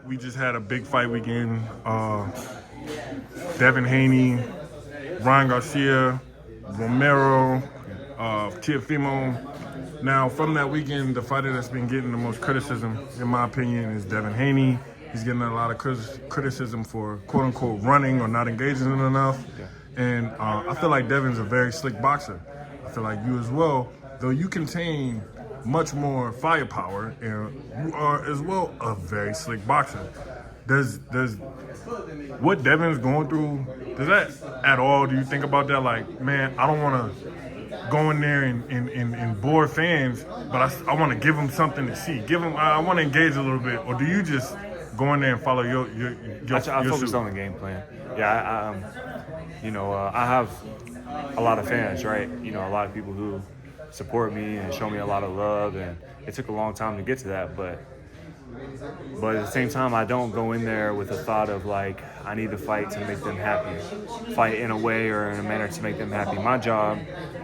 We just had a big fight weekend. Devin Haney, Ryan Garcia, Romero, Tiafimo. Now, from that weekend, the fighter that's been getting the most criticism, in my opinion, is Devin Haney. He's getting a lot of criticism for quote-unquote running or not engaging enough. And I feel like Devin's a very slick boxer. I feel like you as well, though you contain much more firepower, and you are as well a very slick boxer. Does what Devin's going through, does that at all, do you think about that? Like, man, I don't want to go in there and bore fans, but I want to give them something to see. I want to engage a little bit. Or do you just go in there and follow your I focus on the game plan. Yeah, I have a lot of fans, right? A lot of people who support me and show me a lot of love, and it took a long time to get to that, but at the same time, I don't go in there with a thought of like, I need to fight to make them happy, fight in a way or in a manner to make them happy. My job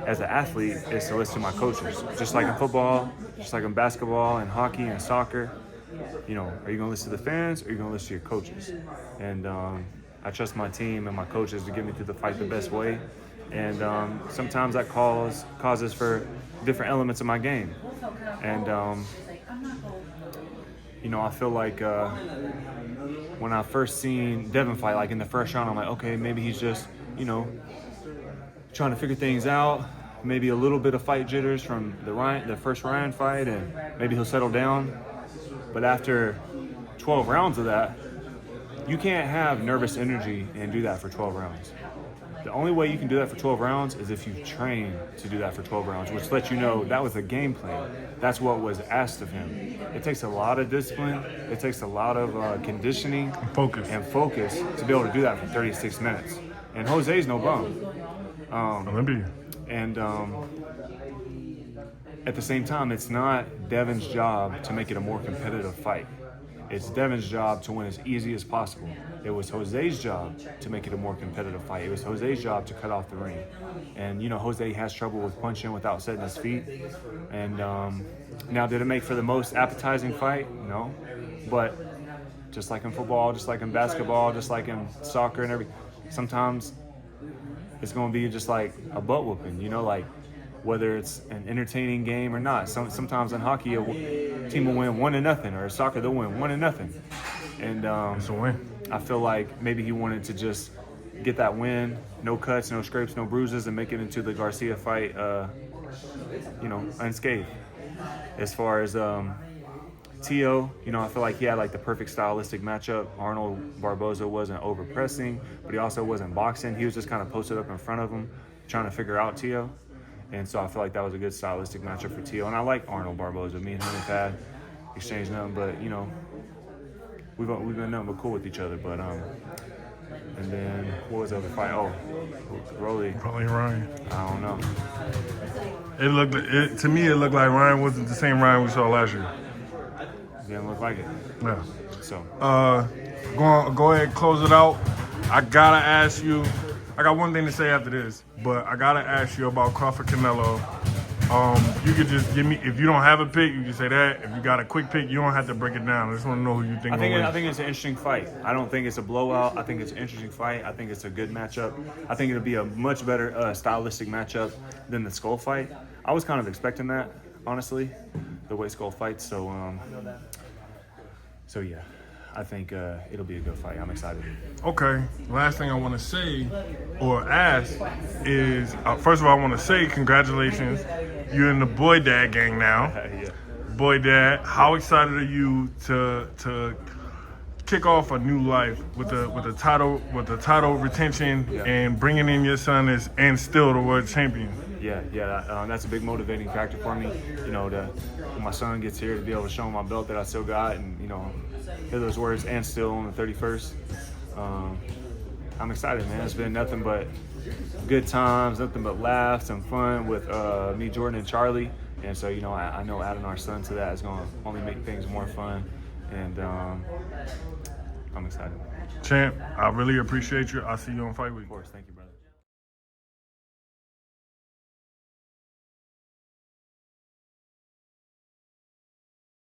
as an athlete is to listen to my coaches, just like in football, just like in basketball and hockey and soccer. Are you going to listen to the fans, or are you going to listen to your coaches? And I trust my team and my coaches to get me through the fight the best way. And sometimes that causes for different elements of my game. And I feel like when I first seen Devin fight, like in the first round, I'm like, okay, maybe he's just, trying to figure things out. Maybe a little bit of fight jitters from the first Ryan fight, and maybe he'll settle down. But after 12 rounds of that, you can't have nervous energy and do that for 12 rounds. The only way you can do that for 12 rounds is if you train to do that for 12 rounds, which lets you know that was a game plan. That's what was asked of him. It takes a lot of discipline. It takes a lot of conditioning and focus to be able to do that for 36 minutes. And Jose's no bum. Olympian. And at the same time, it's not Devin's job to make it a more competitive fight. It's Devin's job to win as easy as possible. It was Jose's job to make it a more competitive fight. It was Jose's job to cut off the ring. And, Jose has trouble with punching without setting his feet. And now, did it make for the most appetizing fight? No. But just like in football, just like in basketball, just like in soccer and everything, sometimes it's going to be just like a butt whooping, like whether it's an entertaining game or not. Sometimes in hockey, a team will win 1-0, or in soccer, they'll win 1-0. And it's a win. I feel like maybe he wanted to just get that win, no cuts, no scrapes, no bruises, and make it into the Garcia fight, unscathed. As far as Tio, I feel like he had like the perfect stylistic matchup. Arnold Barboza wasn't over pressing, but he also wasn't boxing. He was just kind of posted up in front of him, trying to figure out Tio. And so I feel like that was a good stylistic matchup for Tio. And I like Arnold Barboza. Me and him have had exchanged nothing, but we've been nothing but cool with each other. But and then what was the other fight? Oh, Rolly. Probably Ryan. I don't know. To me, it looked like Ryan wasn't the same Ryan we saw last year. Didn't look like it. Yeah. So go ahead, close it out. I gotta ask you. I got one thing to say after this, but I gotta ask you about Crawford Canelo. You could just give me, if you don't have a pick, you can say that. If you got a quick pick, you don't have to break it down. I just want to know who you think. I think it's an interesting fight. I don't think it's a blowout. I think it's an interesting fight. I think it's a good matchup. I think it'll be a much better stylistic matchup than the Skull fight. I was kind of expecting that, honestly, the way Skull fights. So yeah. I think it'll be a good fight. I'm excited. Okay. Last thing I want to say or ask is, first of all, I want to say congratulations. You're in the Boy Dad gang now. Yeah. Boy Dad, how excited are you to kick off a new life with the title retention and bringing in your son and still the world champion? Yeah, that's a big motivating factor for me. When my son gets here, to be able to show him my belt that I still got, and hear those words, and still on the 31st. I'm excited, man. It's been nothing but good times, nothing but laughs and fun with me, Jordan, and Charlie. And so, I know adding our son to that is going to only make things more fun. And I'm excited. Champ, I really appreciate you. I'll see you on Fight Week. Of course, thank you, bro.